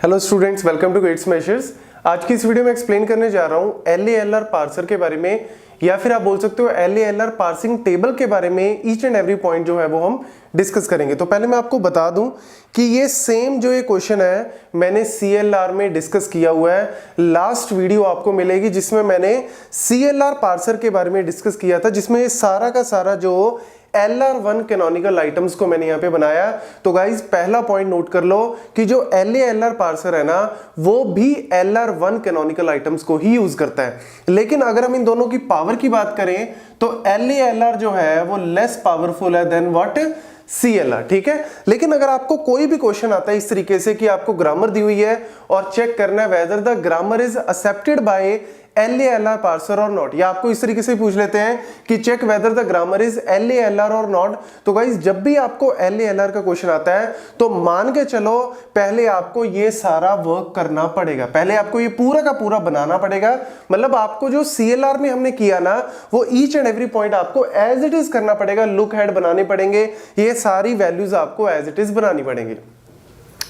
Hello students, welcome to Gate Smashers. आज की इस वीडियो में एक्सप्लेन करने जा रहा हूँ LALR पार्सर के बारे में, या फिर आप बोल सकते हो LALR पार्सिंग टेबल के बारे में। ईच एंड एवरी पॉइंट जो है वो हम डिस्कस करेंगे। तो पहले मैं आपको बता दूं कि ये सेम जो ये क्वेश्चन है मैंने CLR में डिस्कस किया हुआ है। लास्ट वीडियो आपको मिलेगी जिसमें मैंने CLR पार्सर के बारे में डिस्कस किया था, जिसमें सारा का सारा जो LR1 कैनोनिकल आइटम्स को मैंने यहाँ पे बनाया। तो गाइज पहला पॉइंट नोट कर लो कि जो LALR पार्सर है ना वो भी LR1 कैनोनिकल आइटम्स को ही यूज करता है। लेकिन अगर हम इन दोनों की पावर की बात करें तो LALR जो है वो लेस पावरफुल है देन व्हाट CLR, ठीक है। लेकिन अगर आपको कोई भी क्वेश्चन आता है इस तरीके से कि आपको ग्रामर दी हुई है और चेक करना है whether the grammar is accepted by LALR parser और नॉट, या आपको इस तरीके से पूछ लेते हैं कि check whether the grammar is LALR और नॉट, तो गाइस जब भी आपको LALR का क्वेश्चन आता है तो मान के चलो पहले आपको ये सारा वर्क करना पड़ेगा, पहले आपको ये पूरा का पूरा बनाना पड़ेगा। मतलब आपको जो CLR में हमने किया ना वो ईच एंड एवरी पॉइंट आपको एज इट इज करना पड़ेगा, लुक हेड बनाने पड़ेंगे, ये सारी वैल्यूज आपको एज इट इज बनानी पड़ेंगी।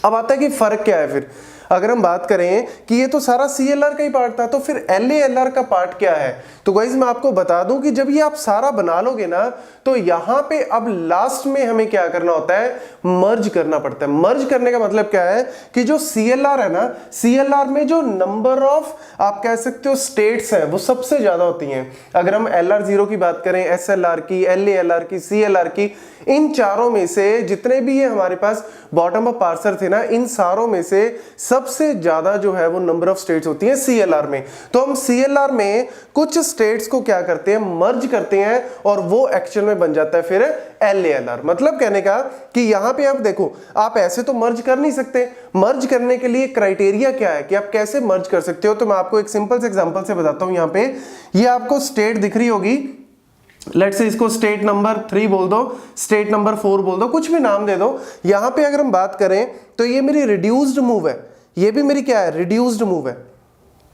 अब आता है कि फर्क क्या है। फिर अगर हम बात करें कि ये तो सारा CLR का ही पार्ट था, तो फिर LALR का पार्ट क्या है। तो गाइस मैं आपको बता दूं कि जब ये आप सारा बना लोगे ना तो यहां पे अब लास्ट में हमें क्या करना होता है, मर्ज करना पड़ता है। मर्ज करने का मतलब क्या है कि जो CLR है ना, CLR में जो नंबर ऑफ आप कह सकते हो स्टेट्स हैं वो सबसे ज्यादा होती हैं। अगर हम LR0 की बात करें, SLR की, LALR की, CLR की, इन चारों में से जितने भी ये हमारे पास बॉटम अप पार्सर थे ना, इन सारों में से सबसे ज्यादा जो है वो नंबर ऑफ स्टेट्स होती है CLR में। तो हम CLR में कुछ स्टेट्स को क्या करते हैं, मर्ज करते हैं, और वो एक्चुअल में बन जाता है फिर LALR। मतलब कहने का कि यहां पे आप देखो, आप ऐसे तो मर्ज कर नहीं सकते। मर्ज करने के लिए क्राइटेरिया क्या है कि आप कैसे मर्ज कर सकते हो। तो मैं आपको एक सिंपल से एग्जांपल से बताता हूं। यहां पे ये आपको स्टेट दिख रही होगी, लेट्स से इसको स्टेट नंबर 3 बोल दो, स्टेट नंबर 4 बोल दो, कुछ भी नाम दे दो। यहां पे अगर हम बात करें तो ये मेरी रिड्यूस्ड मूव है, ये भी मेरी क्या है, रिड्यूस्ड मूव है,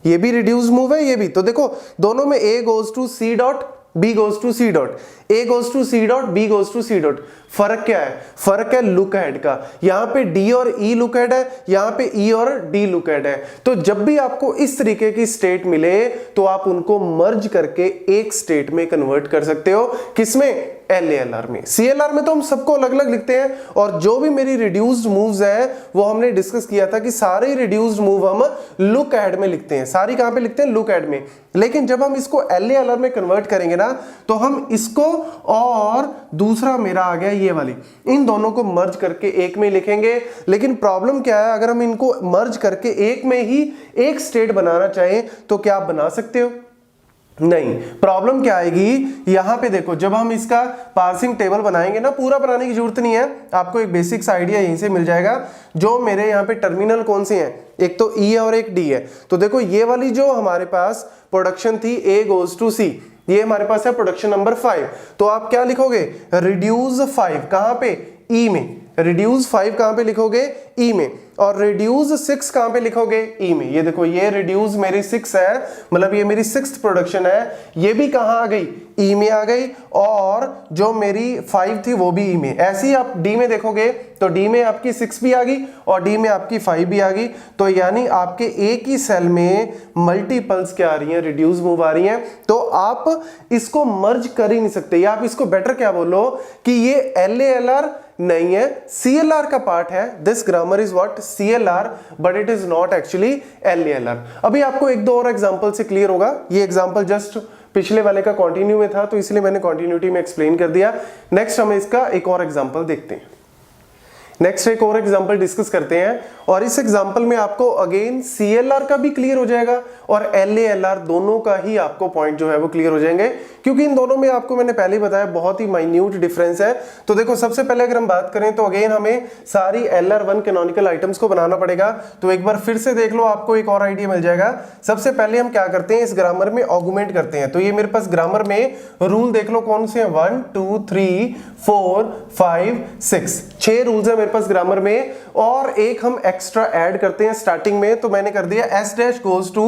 ये भी रिड्यूस्ड मूव है, ये भी। तो देखो दोनों में A goes to C dot, B goes to C dot, A goes to C dot, B goes to C dot. फर्क क्या है, फर्क है लुक हेड का। यहां पे D और E लुक हेड है, यहां पे E और D लुक हेड है। तो जब भी आपको इस तरीके की स्टेट मिले तो आप उनको मर्ज करके एक स्टेट में कन्वर्ट कर सकते हो। किसमें, LALR में। CLR में तो हम सबको अलग अलग लिखते हैं, और जो भी मेरी रिड्यूस्ड मूव्स है वो हमने डिस्कस किया था कि सारे रिड्यूस्ड मूव हम लुक हेड में लिखते हैं। सारी कहां पे लिखते हैं, लुक हेड में। लेकिन जब हम इसको LALR में कन्वर्ट करेंगे ना तो हम इसको, और दूसरा मेरा आ गया ये वाली, इन दोनों को मर्ज करके एक में लिखेंगे। लेकिन प्रॉब्लम क्या है, अगर हम इनको मर्ज करके एक में ही एक स्टेट बनाना चाहें तो क्या आप बना सकते हो, नहीं। प्रॉब्लम क्या आएगी, यहां पे देखो जब हम इसका पार्सिंग टेबल बनाएंगे ना, पूरा बनाने की जरूरत नहीं है, आपको एक बेसिक्स आइडिया यहीं से मिल जाएगा। जो मेरे यहाँ पे टर्मिनल कौन से हैं, एक तो E है और एक D है। तो देखो ये वाली जो हमारे पास प्रोडक्शन थी A गोज टू C, ये हमारे पास है प्रोडक्शन नंबर 5। तो आप क्या लिखोगे, रिड्यूस 5 कहां पे, E में। रिड्यूस 5 कहां पे लिखोगे, E में। और रिड्यूस 6 कहां पे लिखोगे, E में। ये देखो ये रिड्यूस मेरी 6 है, मतलब ये मेरी 6th प्रोडक्शन है, ये भी कहां आ गई, E में आ गई। और जो मेरी 5 थी वो भी E में। ऐसे ही आप D में देखोगे तो D में आपकी 6 भी आ गई और D में आपकी 5 भी आ गई। तो यानी आपके एक ही सेल में मल्टीपल्स क्या आ रही हैं, रिड्यूस मूव आ रही हैं। तो आप इसको मर्ज कर ही नहीं सकते, या आप इसको बेटर क्या बोलो कि ये LALR नहीं है, CLR का पार्ट है। This grammar is what, CLR, but it is not actually LALR। अभी आपको एक दो और एग्जांपल से क्लियर होगा। ये एग्जांपल जस्ट पिछले वाले का कंटिन्यू में था तो इसलिए मैंने कंटिन्यूटी में एक्सप्लेन कर दिया। नेक्स्ट हम इसका एक और एग्जांपल देखते हैं। नेक्स्ट एक और एग्जांपल डिस्कस करते हैं, और इस एग्जांपल में आपको अगेन CLR का भी क्लियर हो जाएगा और LALR दोनों का ही आपको पॉइंट जो है वो क्लियर हो जाएंगे, क्योंकि इन दोनों में आपको मैंने पहले ही बताया बहुत ही माइन्यूट डिफरेंस है। तो देखो सबसे पहले अगर हम बात करें तो अगेन हमें सारी LR1 कैनोनिकल आइटम्स को बनाना पड़ेगा। तो एक बार फिर से देख लो, आपको एक और आइडिया मिल जाएगा। सबसे पहले हम क्या करते हैं, इस ग्रामर में ऑगुमेंट करते हैं। तो ये मेरे पास ग्रामर में रूल देख लो कौन से हैं, 1 2 3 4 5 6, 6 रूल्स है मेरे पास ग्रामर में, और एक हम एक्स्ट्रा ऐड करते हैं स्टार्टिंग में। तो मैंने कर दिया S dash goes to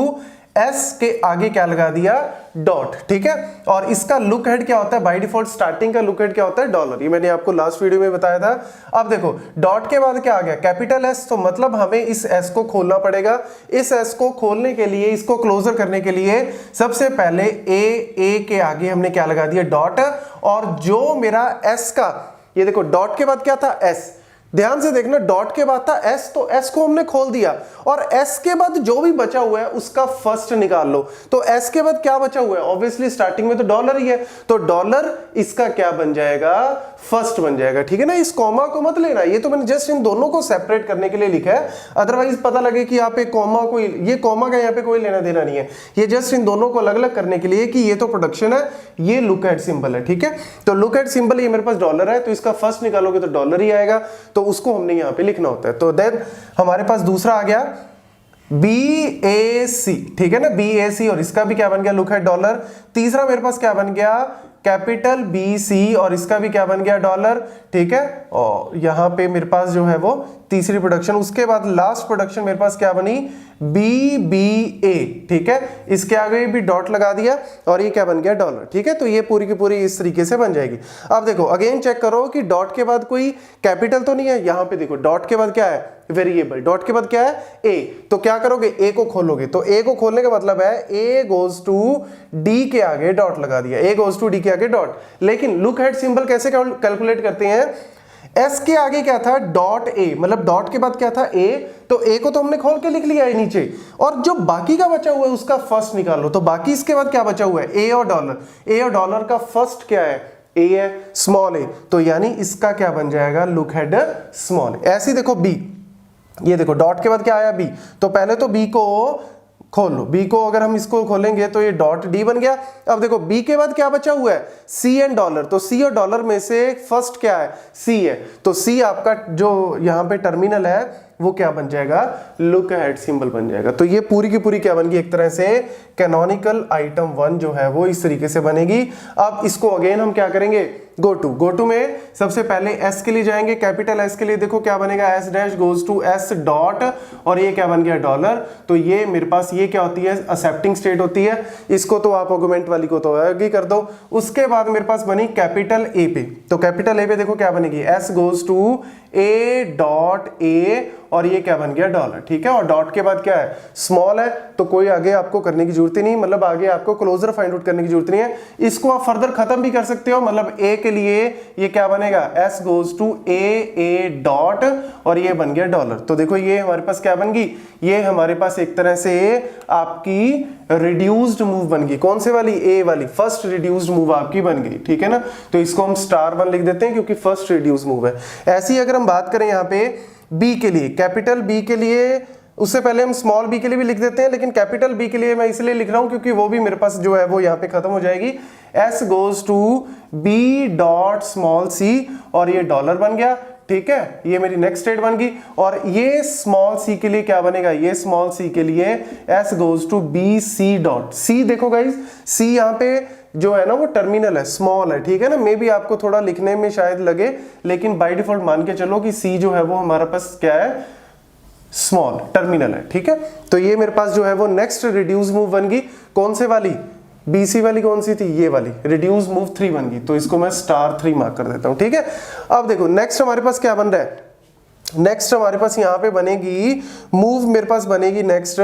S के आगे क्या लगा दिया, डॉट, ठीक है। और इसका लुक हेड क्या होता है, बाय डिफॉल्ट स्टार्टिंग का लुक हेड क्या होता है, डॉलर, ये मैंने आपको लास्ट वीडियो में बताया था। अब देखो डॉट के बाद क्या आ गया, कैपिटल एस, तो मतलब हमें इस एस को खोलना पड़ेगा। इस एस को खोलने के लिए, इसको क्लोजर करने के लिए सबसे पहले ए के आगे हमने क्या लगा दिया, डॉट। और जो मेरा एस का, ये देखो डॉट के बाद क्या था, एस, ध्यान से देखना, डॉट के बाद था एस, तो एस को हमने खोल दिया। और एस के बाद जो भी बचा हुआ है उसका फर्स्ट निकाल लो। तो एस के बाद क्या बचा हुआ है, ऑब्वियसली स्टार्टिंग में तो डॉलर ही है, तो डॉलर इसका क्या बन जाएगा, फर्स्ट बन जाएगा, ठीक है ना। इस कॉमा को मत लेना, ये तो मैंने जस्ट इन दोनों को सेपरेट करने के लिए लिखा है, अदरवाइज पता लगे कि यहाँ पे कॉमा कोई, ये कॉमा का यहाँ पे कोई लेना देना नहीं है, ये जस्ट इन दोनों को अलग अलग करने के लिए कि ये तो प्रोडक्शन है, ये लुक एट सिंबल है, ठीक है। तो लुक एट सिंबल, ये मेरे पास डॉलर है, तो इसका फर्स्ट निकालोगे तो डॉलर ही आएगा, तो उसको हमने यहाँ पे लिखना होता है। तो देन हमारे पास दूसरा आ गया BAC, ठीक है ना, BAC, और इसका भी क्या बन गया, लुक एट डॉलर। तीसरा मेरे पास क्या बन गया, कैपिटल BC, और इसका भी क्या बन गया, डॉलर, ठीक है। और यहां पे मेरे पास जो है वो तीसरी प्रोडक्शन, उसके बाद लास्ट प्रोडक्शन मेरे पास क्या बनी, BBA, ठीक है, इसके आगे भी डॉट लगा दिया और ये क्या बन गया, डॉलर, ठीक है। तो ये पूरी की पूरी इस तरीके से बन जाएगी। अब देखो अगेन चेक करो कि डॉट के बाद कोई कैपिटल तो नहीं है, यहां पे देखो डॉट के बाद क्या है, वेरिएबल, डॉट के बाद क्या है, ए, तो क्या करोगे, ए को खोलोगे, तो ए को खोलने का मतलब है ए गोज टू डी के आगे डॉट लगा दिया, ए गोज टू डी के आगे डॉट। लेकिन लुक हेड सिंबल कैसे कैलकुलेट करते हैं, एस के आगे क्या था, डॉट ए, मतलब डॉट के बाद क्या था, ए, तो ए को तो हमने खोल के लिख लिया है नीचे, और जो बाकी का बचा हुआ है उसका फर्स्ट निकाल लो। तो बाकी इसके बाद क्या बचा हुआ है, ए और डॉलर। ए और डॉलर का फर्स्ट क्या है, ए है, स्मॉल ए, तो यानी इसका क्या बन जाएगा, लुक हेड स्मॉल। ऐसे देखो बी, ये देखो डॉट के बाद क्या आया, बी, तो पहले तो बी को खोल लो, बी को अगर हम इसको खोलेंगे तो ये डॉट डी बन गया। अब देखो बी के बाद क्या बचा हुआ है, सी एंड डॉलर, तो सी और डॉलर में से फर्स्ट क्या है, सी है, तो सी आपका जो यहां पे टर्मिनल है वो क्या बन जाएगा, लुक एट सिंबल बन जाएगा। तो ये पूरी की पूरी क्या बन गई, एक तरह से कैनोनिकल आइटम 1 जो है वो इस तरीके से बनेगी। अब इसको अगेन हम क्या करेंगे, गो टू में सबसे पहले एस के लिए जाएंगे, कैपिटल एस के लिए देखो क्या बनेगा, S dash goes to S dot, और ये क्या बन गया, डॉलर। तो ये मेरे पास ये क्या होती है, एक्सेप्टिंग स्टेट होती है, इसको तो आप आर्गुमेंट वाली को तो अलग ही कर दो। उसके बाद मेरे पास बनी कैपिटल ए पे, तो कैपिटल ए पे देखो क्या बनेगी, S goes to A dot A, और ये क्या बन गया, डॉलर, ठीक है। और डॉट के बाद क्या है, स्मॉल है, तो कोई आगे आपको करने की जरूरत ही नहीं, मतलब आगे आपको क्लोजर फाइंड आउट करने की जरूरत नहीं है। इसको आप फर्दर खत्म भी कर सकते हो, मतलब ए के लिए ये क्या बनेगा, S goes to A dot, और ये बन गया डॉलर। तो देखो ये हमारे पास क्या बन गई, ये हमारे पास एक तरह से आपकी रिड्यूस्ड मूव बन गई। कौन से वाली, ए वाली, फर्स्ट रिड्यूस्ड मूव आपकी बन गई, ठीक है ना। तो इसको हम *1 लिख देते हैं क्योंकि फर्स्ट रिड्यूस्ड मूव है। ऐसी अगर हम बात करें यहाँ पे बी के लिए, कैपिटल बी के लिए, उससे पहले हम स्मॉल बी के लिए भी लिख देते हैं, लेकिन कैपिटल बी के लिए मैं इसलिए लिख रहा हूं क्योंकि वो भी मेरे पास जो है वो यहाँ पे खत्म हो जाएगी, S goes to B dot small C, और ये डॉलर बन गया, ठीक है। ये मेरी नेक्स्ट स्टेट बन गई। और ये स्मॉल सी के लिए क्या बनेगा, ये स्मॉल सी के लिए S goes to B C dot C. देखो गाइस, सी यहाँ पे जो है ना वो टर्मिनल है, स्मॉल है, ठीक है ना। मे बी आपको थोड़ा लिखने में शायद लगे, लेकिन बाय डिफॉल्ट मान के चलो कि सी जो है वो हमारा पास क्या है, स्मॉल टर्मिनल है, ठीक है। तो ये मेरे पास जो है वो नेक्स्ट रिड्यूस मूव बन गई। कौन से वाली, बीसी वाली कौन सी थी, ये वाली रिड्यूस मूव 3 बन गई, तो इसको मैं *3 मार्क कर देता हूं, ठीक है। अब देखो नेक्स्ट हमारे पास क्या बन रहा है, नेक्स्ट हमारे पास यहाँ पे बनेगी मूव, मेरे पास बनेगी नेक्स्ट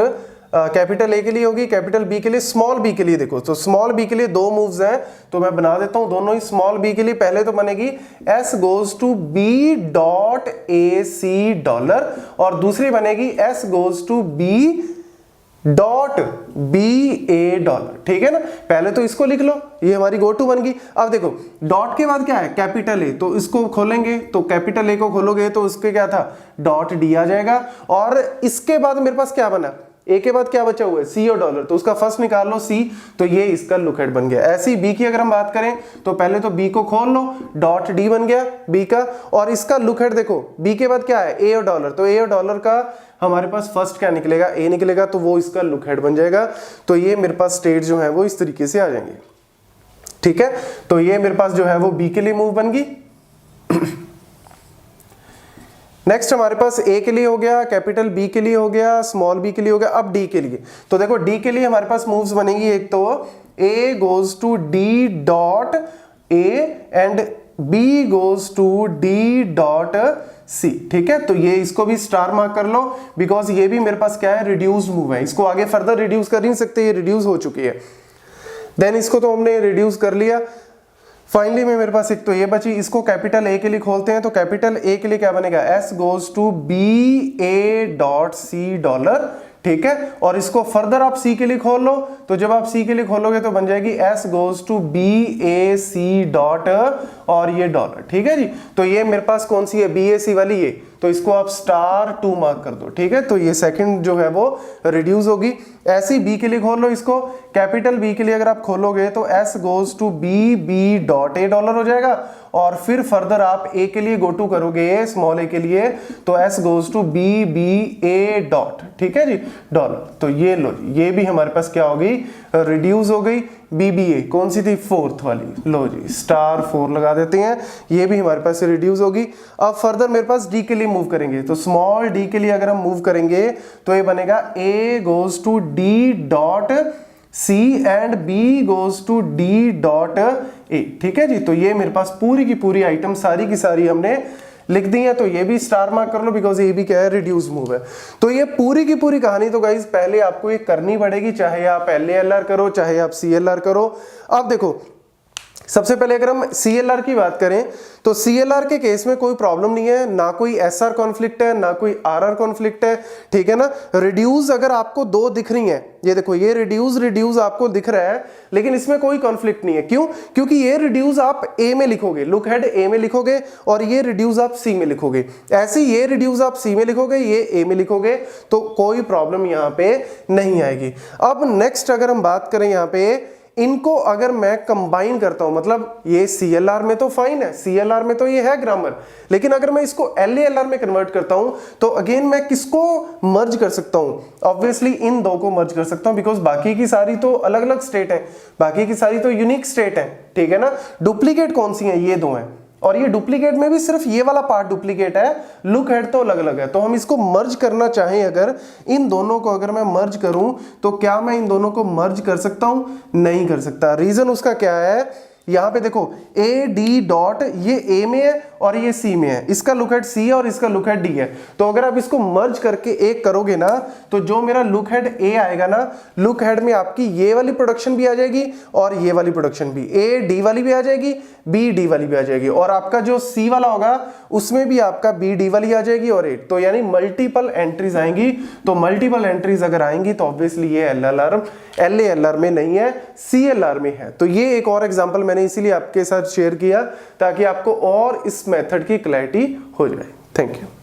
कैपिटल ए के लिए होगी, कैपिटल बी के लिए, स्मॉल बी के लिए। देखो तो स्मॉल बी के लिए 2 मूव्स हैं, तो मैं बना देता हूं दोनों ही। स्मॉल बी के लिए पहले तो बनेगी S goes to B dot A C dollar, और दूसरी बनेगी S goes to B dot B A dollar, ठीक है ना। पहले तो इसको लिख लो, ये हमारी गो टू बन गई। अब देखो डॉट के बाद क्या है, कैपिटल ए, तो इसको खोलेंगे, तो कैपिटल ए को खोलोगे तो उसके क्या था, डॉट डी आ जाएगा। और इसके बाद मेरे पास क्या बना, ए के बाद क्या बचा हुआ है, सी और डॉलर, तो उसका फर्स्ट निकाल लो सी, तो ये इसका लुक हेड बन गया। ऐसे ही बी की अगर हम बात करें तो पहले तो बी को खोल लो, डॉट डी बन गया बी का, और इसका लुक हेड देखो, बी के बाद क्या है, ए और डॉलर, तो ए और डॉलर का हमारे पास फर्स्ट क्या निकलेगा, ए निकलेगा, तो वो इसका लुक हेड बन जाएगा। तो ये मेरे पास स्टेट जो है वो इस तरीके से आ जाएंगे, ठीक है। तो ये मेरे पास जो है वो बी के लिए मूव बन गई। नेक्स्ट हमारे पास ए के लिए हो गया, कैपिटल बी के लिए हो गया, स्मॉल बी के लिए हो गया। अब डी के लिए, तो देखो डी के लिए हमारे पास मूव्स बनेगी, एक तो A goes to D dot A and B goes to D dot C, ठीक है। तो ये इसको भी स्टार मार्क कर लो, बिकॉज ये भी मेरे पास क्या है, रिड्यूस्ड मूव है, इसको आगे फर्दर रिड्यूस कर नहीं सकते, ये रिड्यूस हो चुकी है। देन इसको तो हमने रिड्यूस कर लिया। फाइनली में मेरे पास एक तो ये बची, इसको कैपिटल ए के लिए खोलते हैं, तो कैपिटल ए के लिए क्या बनेगा, S goes to B A dot C dollar, ठीक है। और इसको फर्दर आप सी के लिए खोल लो, तो जब आप सी के लिए खोलोगे तो बन जाएगी S goes to B A C dot और ये डॉलर, ठीक है जी। तो ये मेरे पास कौन सी है, बी ए सी वाली ये, तो इसको आप स्टार 2 मार्क कर दो, ठीक है। तो ये सेकंड जो है वो रिड्यूस होगी। ऐसे ही बी के लिए खोल लो इसको, कैपिटल बी के लिए अगर आप खोलोगे तो S goes to B B dot A dollar हो जाएगा, और फिर फर्दर आप ए के लिए गो टू करोगे, स्मॉल ए के लिए, तो S goes to B B A dot, ठीक है जी, डॉलर। तो ये लो, ये भी हमारे पास क्या हो गई, रिड्यूस हो गई। बीबीए कौन सी थी, फोर्थ वाली, लो जी स्टार 4 लगा देते हैं, ये भी हमारे पास रिड्यूस होगी। अब फर्दर मेरे पास डी के लिए मूव करेंगे, तो स्मॉल डी के लिए अगर हम मूव करेंगे तो ये बनेगा A goes to D dot C and B goes to D dot A, ठीक है जी। तो ये मेरे पास पूरी की पूरी आइटम सारी की सारी हमने लिख दी है, तो ये भी स्टार मार्क कर लो, बिकॉज ये भी क्या है, रिड्यूस मूव है। तो ये पूरी की पूरी कहानी तो गाइज पहले आपको ये करनी पड़ेगी, चाहे आप LALR करो चाहे आप CLR करो। अब देखो सबसे पहले अगर हम CLR की बात करें तो CLR के केस में कोई प्रॉब्लम नहीं है, ना कोई SR कॉन्फ्लिक्ट है ना कोई RR कॉन्फ्लिक्ट है, ठीक है ना। रिड्यूस अगर आपको 2 दिख रही हैं, ये देखो ये रिड्यूस आपको दिख रहा है, लेकिन इसमें कोई कॉन्फ्लिक्ट नहीं है। क्यों? क्योंकि ये रिड्यूस आप A में लिखोगे, लुक हेड A में लिखोगे, और ये रिड्यूस आप C में लिखोगे। ऐसे ये रिड्यूस आप C में लिखोगे, ये A में लिखोगे, तो कोई प्रॉब्लम यहाँ पे नहीं आएगी। अब नेक्स्ट अगर हम बात करें यहाँ पे, इनको अगर मैं कंबाइन करता हूं, मतलब ये CLR में तो फाइन है, CLR में तो ये है ग्रामर, लेकिन अगर मैं इसको LALR में कन्वर्ट करता हूं तो अगेन मैं किसको मर्ज कर सकता हूं, ऑब्वियसली इन 2 को मर्ज कर सकता हूं, बिकॉज बाकी की सारी तो अलग अलग स्टेट है, बाकी की सारी तो यूनिक स्टेट है, ठीक है ना। डुप्लीकेट कौन सी है, ये 2 हैं, और ये डुप्लीकेट में भी सिर्फ ये वाला पार्ट डुप्लीकेट है, लुक हेड तो अलग अलग है। तो हम इसको मर्ज करना चाहें, अगर इन दोनों को अगर मैं मर्ज करूं तो क्या मैं इन दोनों को मर्ज कर सकता हूं, नहीं कर सकता। रीजन उसका क्या है, यहां पे देखो ए डी डॉट, ये ए में है और ये सी में है, इसका लुक हेड सी है और इसका लुक हेड डी है। तो अगर आप इसको मर्ज करके एक करोगे ना, तो जो मेरा लुक हेड ए आएगा ना, लुक हेड में आपकी ये वाली प्रोडक्शन भी आ जाएगी और ये वाली प्रोडक्शन भी, ए डी वाली भी आ जाएगी, बी डी वाली भी आ जाएगी, और आपका जो सी वाला होगा उसमें भी आपका बी डी वाली आ जाएगी और ए, तो यानी मल्टीपल एंट्रीज आएंगी। तो मल्टीपल एंट्रीज अगर आएंगी तो ऑब्वियसली ये LALR में नहीं है, CLR में है। तो ये एक और एग्जांपल मैंने इसीलिए आपके साथ शेयर किया ताकि आपको और इस मेथड की क्लैरिटी हो जाए। Thank you.